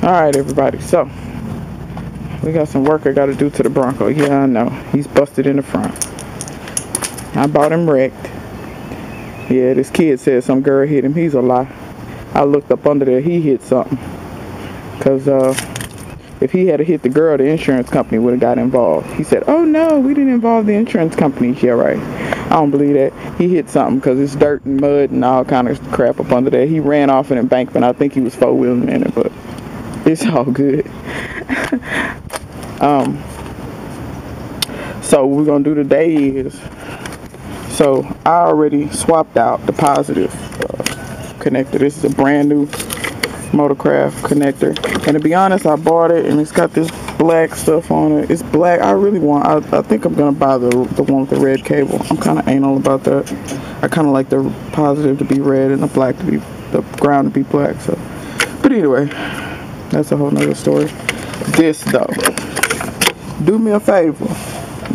Alright, everybody, so we got some work I gotta do to the Bronco. Yeah, I know. He's busted in the front. I bought him wrecked. Yeah, this kid said some girl hit him. He's a lie. I looked up under there. He hit something. Because if he had hit the girl, the insurance company would have got involved. He said, oh no, we didn't involve the insurance company. Yeah, right. I don't believe that. He hit something because it's dirt and mud and all kind of crap up under there. He ran off an embankment. I think he was four-wheeling in it, but it's all good. So what we're going to do today is, so I already swapped out the positive connector. This is a brand new Motorcraft connector, and to be honest, I bought it and it's got this black stuff on it. It's black. I really want, I think I'm gonna buy the one with the red cable. I'm kind of anal about that. I kind of like the positive to be red and the black to be, the ground to be black. So, but anyway, that's a whole nother story. This though, do me a favor,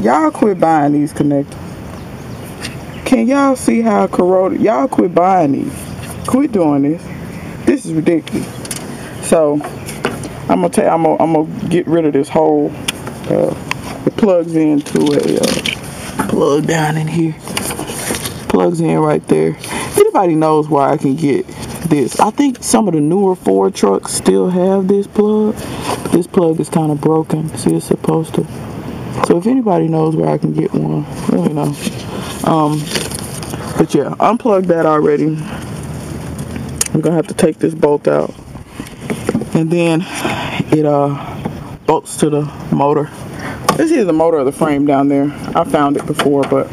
y'all quit buying these connectors. Can y'all see how corroded? Y'all quit buying these. Quit doing this. This is ridiculous. So I'm gonna get rid of this whole. It plugs into a plug down in here. Plugs in right there. Anybody knows where I can get this? I think some of the newer Ford trucks still have this plug. But this plug is kind of broken. See, it's supposed to. So if anybody knows where I can get one, let me know. But yeah, unplugged that already. I'm gonna have to take this bolt out, and then it bolts to the motor. This is the motor of the frame down there. I found it before, but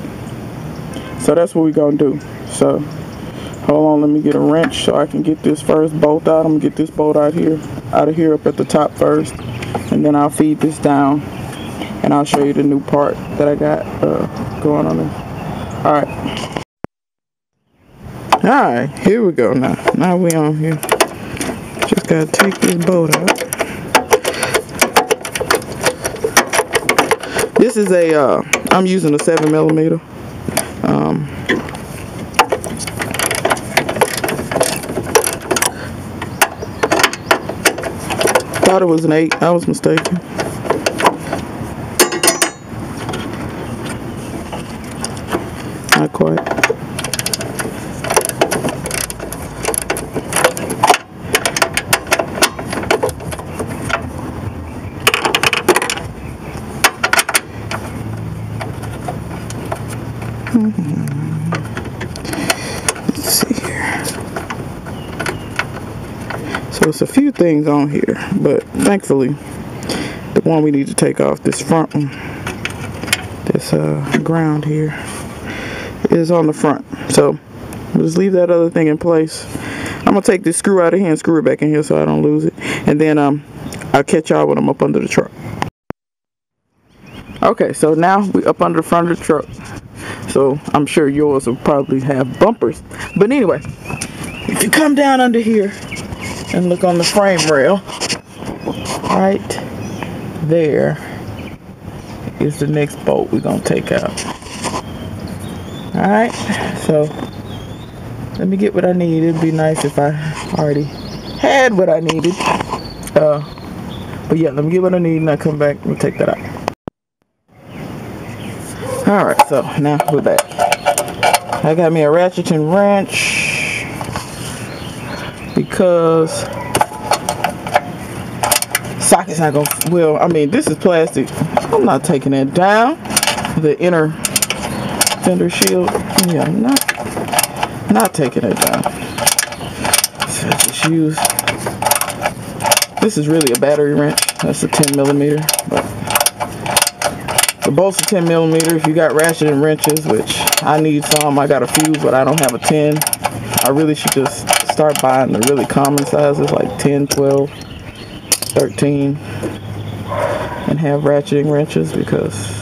so that's what we're gonna do. So hold on, let me get a wrench so I can get this first bolt out. I'm gonna get this bolt out of here up at the top first, and then I'll feed this down, and I'll show you the new part that I got going on there. All right. Alright, here we go now. Now we on here. Just gotta take this bolt out. This is a, I'm using a 7mm. Thought it was an 8. I was mistaken. Not quite. Let's see here. So it's a few things on here, but thankfully the one we need to take off, this front one, this ground here, is on the front. So we'll just leave that other thing in place. I'm gonna take this screw out of here and screw it back in here so I don't lose it, and then I'll catch y'all when I'm up under the truck. Okay, so now we up under the front of the truck. So I'm sure yours will probably have bumpers. But anyway, if you come down under here and look on the frame rail, right there is the next bolt we're gonna take out. Alright, so let me get what I need. It'd be nice if I already had what I needed. But yeah, let me get what I need and I'll come back and we'll take that out. Alright, so now we're back. I got me a ratchet and wrench because socket's not gonna, well, I mean, this is plastic. I'm not taking it down. The inner fender shield, yeah, I'm not taking it down. So I just use, this is really a battery wrench. That's a 10mm, but the bolts are 10mm. If you got ratchet and wrenches, which I need some, I got a few, but I don't have a 10. I really should just start buying the really common sizes like 10, 12, 13, and have ratcheting wrenches because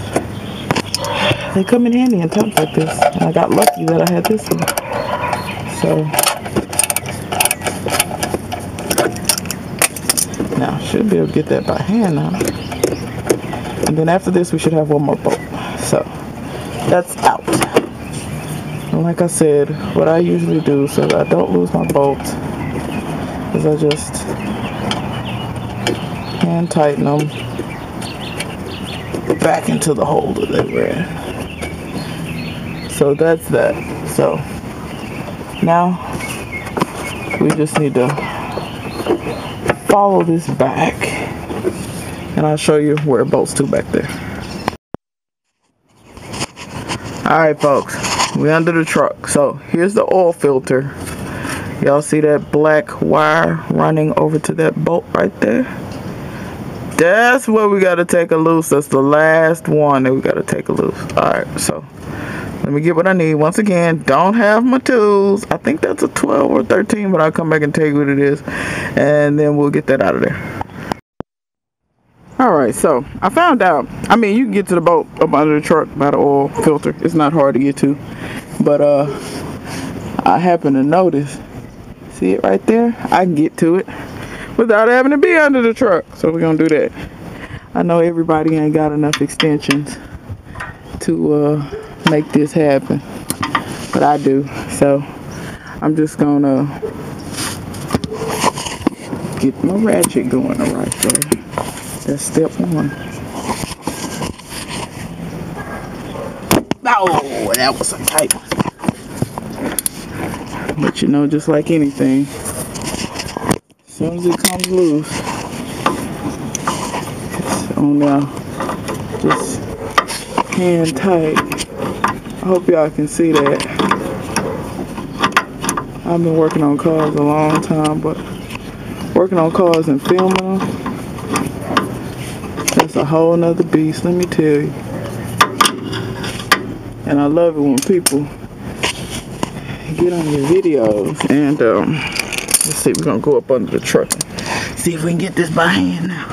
they come in handy in times like this. And I got lucky that I had this one. So now should be able to get that by hand now. And then after this, we should have one more bolt. So that's out. And like I said, what I usually do so that I don't lose my bolt is I just and tighten them back into the hole that they were in. So that's that. So now we just need to follow this back, and I'll show you where it bolts to back there. Alright folks, we under the truck. So here's the oil filter. Y'all see that black wire running over to that bolt right there? That's what we got to take a loose. That's the last one that we got to take a loose. Alright, so let me get what I need. Once again, don't have my tools. I think that's a 12 or 13, but I'll come back and tell you what it is, and then we'll get that out of there. Alright, so I found out, I mean, you can get to the boat up under the truck by the oil filter. It's not hard to get to. But I happen to notice, see it right there? I can get to it without having to be under the truck. So we're going to do that. I know everybody ain't got enough extensions to make this happen, but I do. So I'm just going to get my ratchet going right there. That's step one. Oh, that was a tight one. But you know, just like anything, as soon as it comes loose, it's on now, just hand tight. I hope y'all can see that. I've been working on cars a long time, but working on cars and filming them, that's a whole nother beast, let me tell you. And I love it when people get on your videos and let's see, we're gonna go up under the truck, see if we can get this by hand now.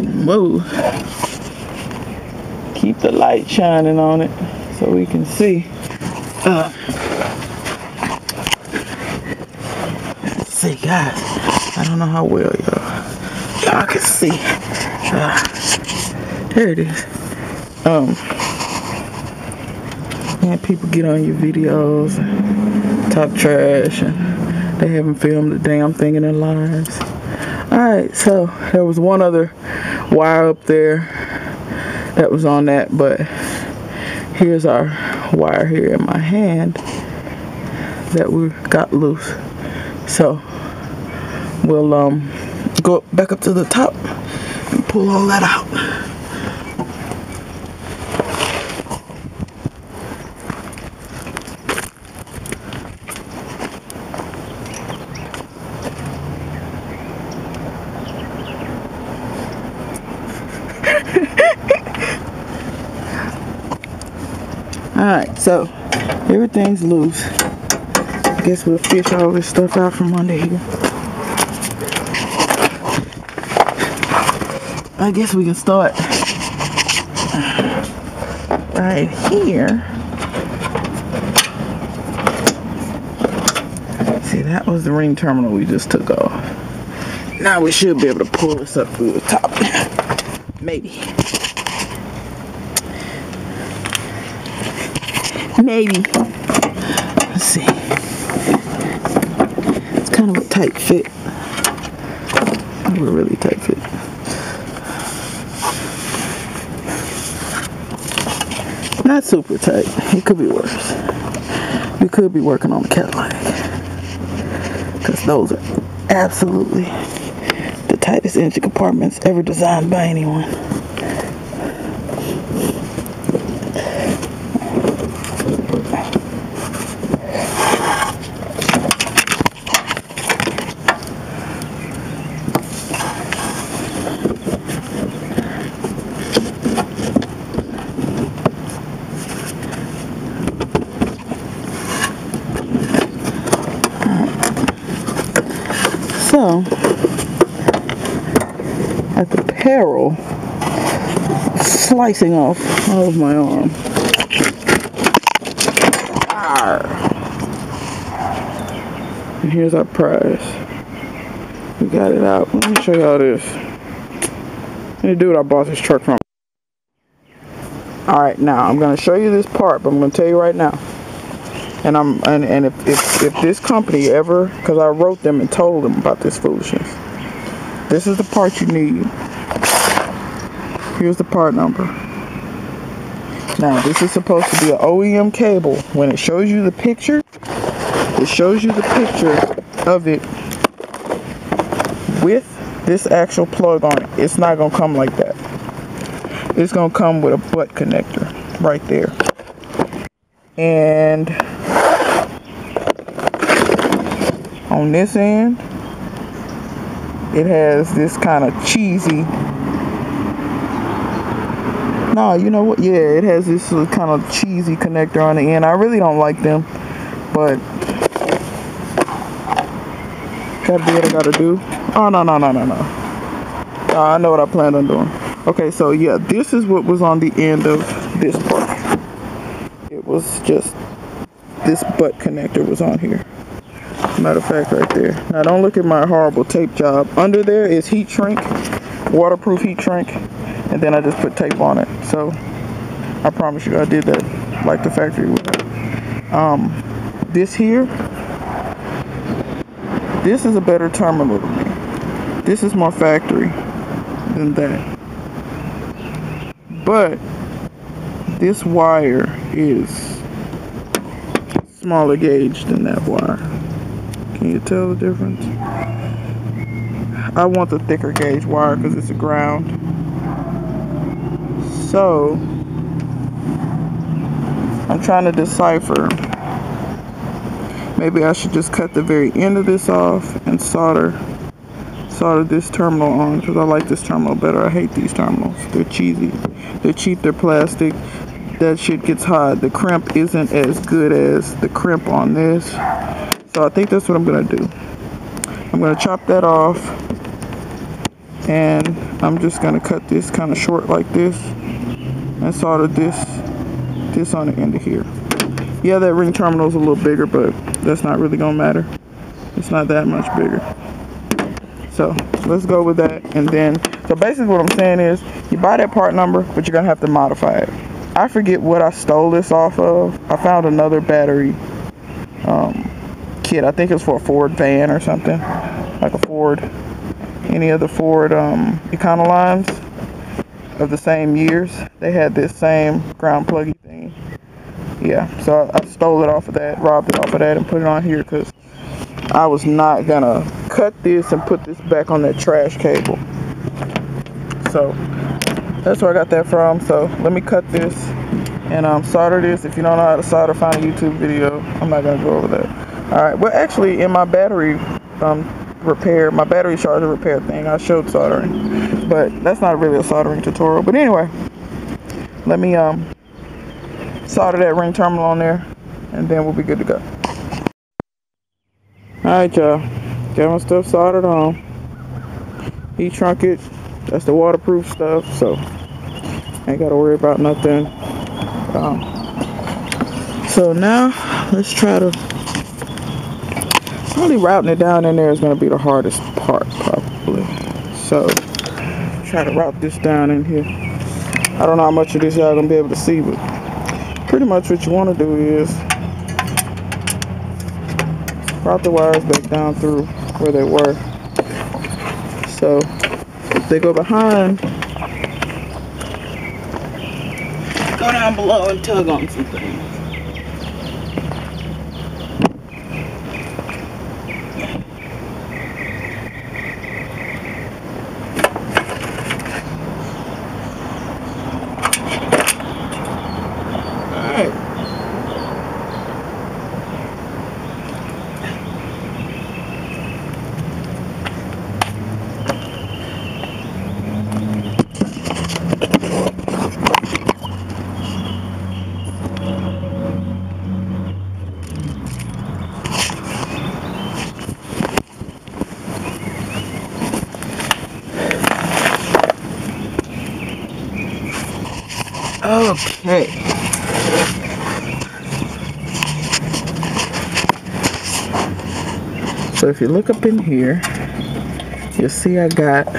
Move. Keep the light shining on it so we can see. Let's see, guys. I don't know how well y'all can see. There it is. And people get on your videos and talk trash, and they haven't filmed a damn thing in their lives. Alright, so there was one other wire up there that was on that, but here's our wire here in my hand that we got loose. So we'll go back up to the top and pull all that out. Alright, so everything's loose. I guess we'll fish all this stuff out from under here. I guess we can start right here. See, that was the ring terminal we just took off. Now we should be able to pull this up through the top. Maybe. Maybe. Let's see. It's kind of a tight fit. Not a really tight fit. Not super tight. It could be worse. You could be working on the Cadillac, because those are absolutely the tightest engine compartments ever designed by anyone. So, at the peril of slicing off all of my arm. And here's our prize. We got it out. Let me show y'all this. Let me do what I bought this truck from. Alright, now I'm gonna show you this part, but I'm gonna tell you right now. And if this company ever, because I wrote them and told them about this foolishness, This is the part you need. Here's the part number. Now, this is supposed to be an OEM cable. When it shows you the picture, it shows you the picture of it with this actual plug on it. It's not going to come like that. It's going to come with a butt connector right there. And on this end, it has this kind of cheesy, no, you know what? Yeah, it has this kind of cheesy connector on the end. I really don't like them, but gotta do what I gotta do. Oh, no. I know what I planned on doing. Okay, so yeah, this is what was on the end of this part. It was just this butt connector was on here. Matter of fact, right there. Now, don't look at my horrible tape job. Under there is heat shrink, waterproof heat shrink, and then I just put tape on it. So I promise you I did that like the factory would. This here, this is a better terminal to me. This is more factory than that. But this wire is smaller gauge than that wire. Can you tell the difference? I want the thicker gauge wire because it's a ground. So I'm trying to decipher. Maybe I should just cut the very end of this off and solder this terminal on, because I like this terminal better. I hate these terminals. They're cheesy. They're cheap. They're plastic. That shit gets hot. The crimp isn't as good as the crimp on this. So I think that's what I'm going to do. I'm going to chop that off. And I'm just going to cut this kind of short like this. And solder this on the end of here. Yeah, that ring terminal is a little bigger, but that's not really going to matter. It's not that much bigger. So let's go with that. And then, so basically what I'm saying is, you buy that part number, but you're going to have to modify it. I forget what I stole this off of. I found another battery kit. I think it's for a Ford van or something. Like a Ford, any of the Ford Econolines of the same years. They had this same ground pluggy thing. Yeah, so I stole it off of that, robbed it off of that, and put it on here because I was not gonna cut this and put this back on that trash cable. So that's where I got that from. So let me cut this and solder this. If you don't know how to solder, find a YouTube video. I'm not gonna go over that. All right. Well, actually, in my battery repair, my battery charger repair thing, I showed soldering, but that's not really a soldering tutorial. But anyway, let me solder that ring terminal on there, and then we'll be good to go. Alright, y'all, got my stuff soldered on. Heat shrunk it. That's the waterproof stuff, so ain't gotta worry about nothing. So now let's try to, probably routing it down in there is gonna be the hardest part probably. So try to route this down in here. I don't know how much of this y'all gonna be able to see, but pretty much what you want to do is route the wires back down through where they were. So if they go behind, go down below and tug on some things. Okay. So if you look up in here, you'll see I got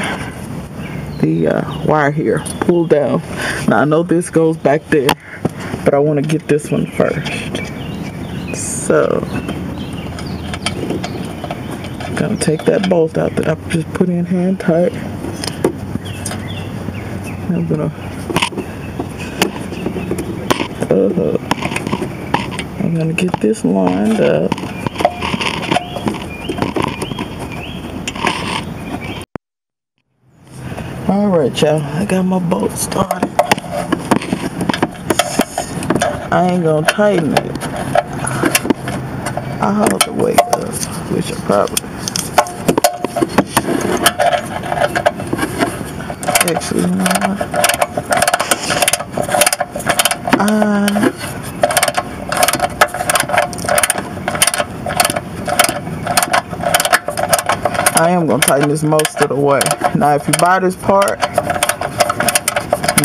the wire here pulled down. Now I know this goes back there, but I want to get this one first. So Gonna take that bolt out that I just put in hand tight. I'm gonna get this lined up. Alright, y'all, I got my bolt started. I ain't gonna tighten it all the way up, which I probably actually, you know what? I am gonna tighten this most of the way. Now, if you buy this part,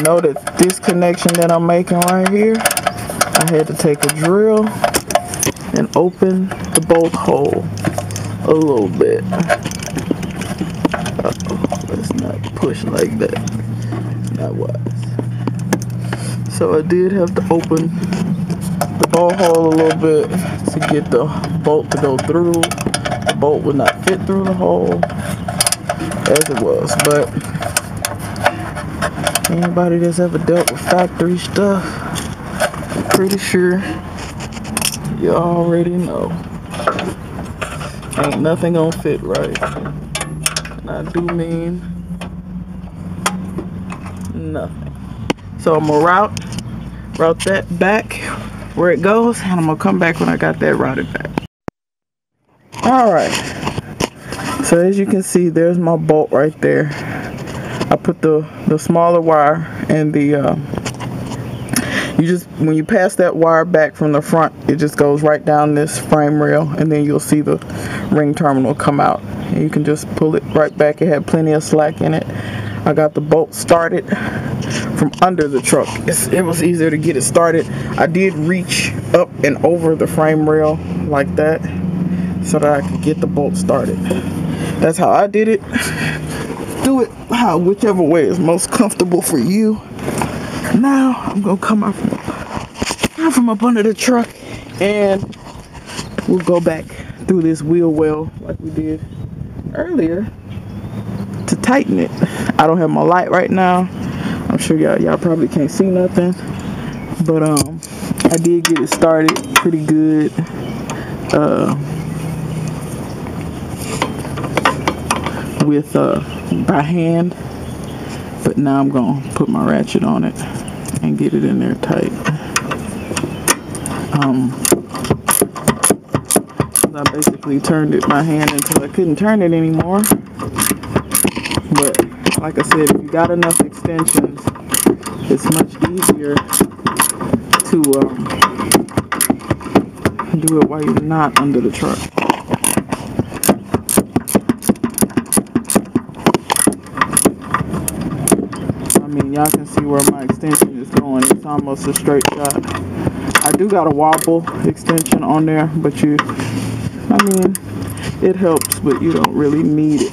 know that this connection that I'm making right here, I had to take a drill and open the bolt hole a little bit. Let's not push like that. Not wise. So I did have to open the bolt hole a little bit to get the bolt to go through. The bolt would not fit through the hole as it was, but anybody that's ever dealt with factory stuff, I'm pretty sure you already know. Ain't nothing gonna fit right. And I do mean nothing. So I'm gonna route that back where it goes, and I'm gonna come back when I got that routed back. Alright. So as you can see, there's my bolt right there. I put the smaller wire and the when you pass that wire back from the front, it just goes right down this frame rail, and then you'll see the ring terminal come out, and you can just pull it right back. It had plenty of slack in it. I got the bolt started from under the truck. It was easier to get it started. I did reach up and over the frame rail like that so that I could get the bolt started. That's how I did it. Do it whichever way is most comfortable for you. Now I'm gonna come out from up under the truck, and we'll go back through this wheel well like we did earlier to tighten it. I don't have my light right now. I'm sure y'all probably can't see nothing, but I did get it started pretty good. With by hand, but now I'm gonna put my ratchet on it and get it in there tight. I basically turned it by hand until I couldn't turn it anymore. But like I said, if you got enough extensions, it's much easier to do it while you're not under the truck. Y'all can see where my extension is going. It's almost a straight shot. I do got a wobble extension on there, but it helps, but you don't really need it.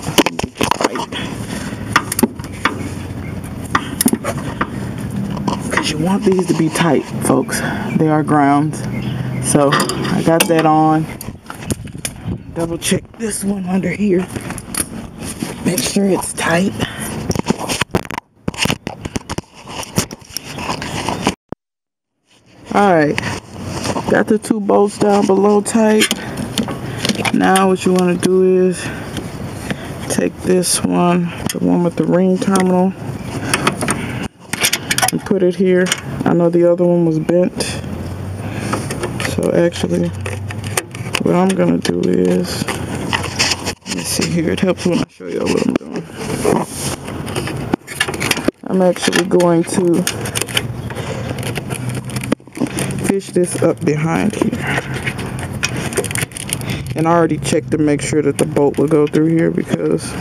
Because you want these to be tight, folks. They are grounds. So I got that on. Double check this one under here. Make sure it's tight. Alright, got the two bolts down below tight. Now what you want to do is take this one, the one with the ring terminal, and put it here. I know the other one was bent, so actually what I'm going to do is, let's see here, it helps when I show you what I'm doing. I'm actually going to fish this up behind here, and I already checked to make sure that the bolt will go through here, because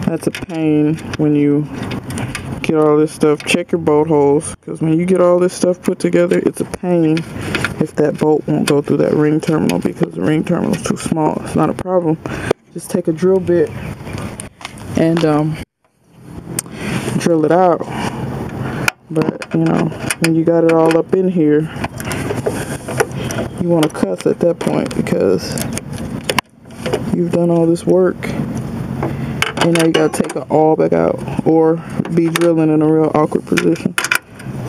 that's a pain when you get all this stuff. Check your bolt holes, because when you get all this stuff put together, it's a pain if that bolt won't go through that ring terminal, because the ring terminal is too small. It's not a problem. Just take a drill bit and drill it out. But when you got it all up in here, you want to cuss at that point, because you've done all this work, and now you gotta take it all back out, or be drilling in a real awkward position.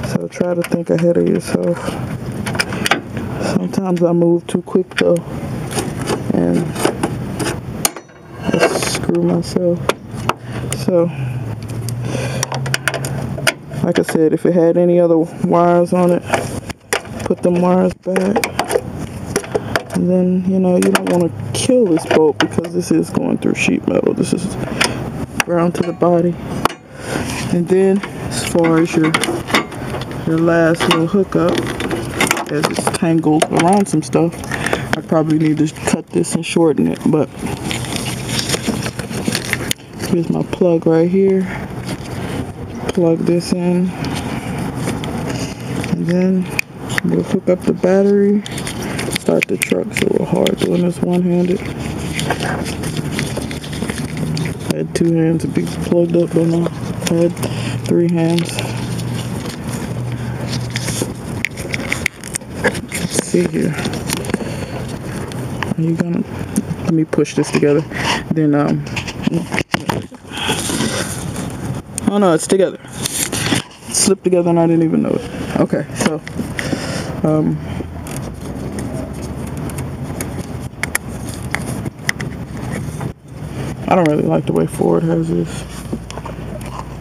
So try to think ahead of yourself. Sometimes I move too quick though, and I screw myself. So, like I said, if it had any other wires on it, put them wires back. And then, you know, you don't want to kill this bolt because this is going through sheet metal. This is ground to the body. And then, as far as your last little hookup, as it's tangled around some stuff, I probably need to cut this and shorten it. But here's my plug right here. Plug this in, and then we'll hook up the battery. Start the truck. It's a little hard doing this one-handed. I had 2 hands to be plugged up, but now I had 3 hands. Let's see here. Are you gonna let me push this together? Then oh no, it's together. It slipped together and I didn't even know it. Okay, so I don't really like the way Ford has this.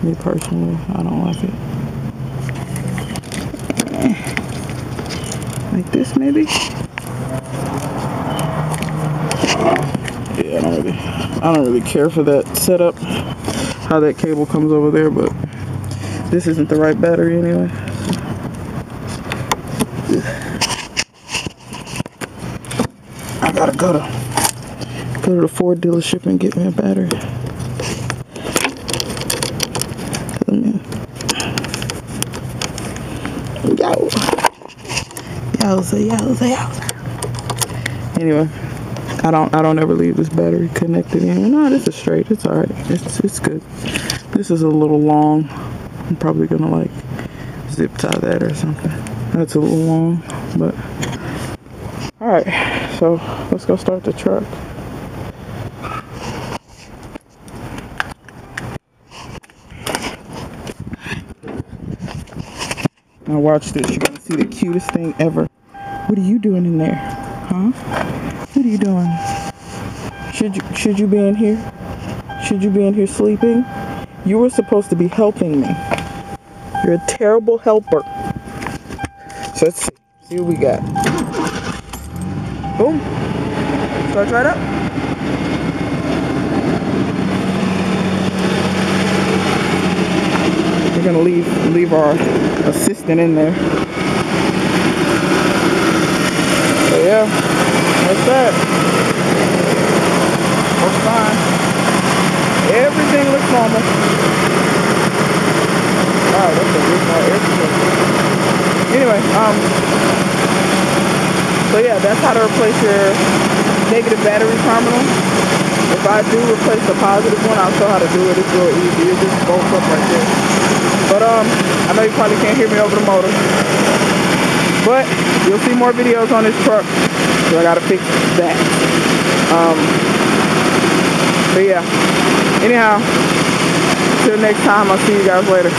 Me personally, I don't like it. Like this, maybe? Yeah, I don't really care for that setup. How that cable comes over there, but this isn't the right battery anyway. I gotta go to the Ford dealership and get me a battery. Yowza. Anyway, I don't ever leave this battery connected in. No, this is straight. It's alright. It's good. This is a little long. I'm probably gonna like zip tie that or something. That's a little long, but alright. So let's go start the truck. Now watch this. You're gonna see the cutest thing ever. What are you doing in there? Huh? What are you doing? Should you be in here? Should you be in here sleeping? You were supposed to be helping me. You're a terrible helper. So let's see what we got. Boom. Starts right up. We're gonna leave our assistant in there. So yeah, that's that. Looks fine. Everything looks normal. Wow, that's a good air conditioner. Anyway, so yeah, that's how to replace your negative battery terminal. If I do replace the positive one, I'll show how to do it. It's real easy. It just bolts up right there. But I know you probably can't hear me over the motor. But you'll see more videos on this truck. So I gotta fix that. But yeah. Anyhow, till next time, I'll see you guys later.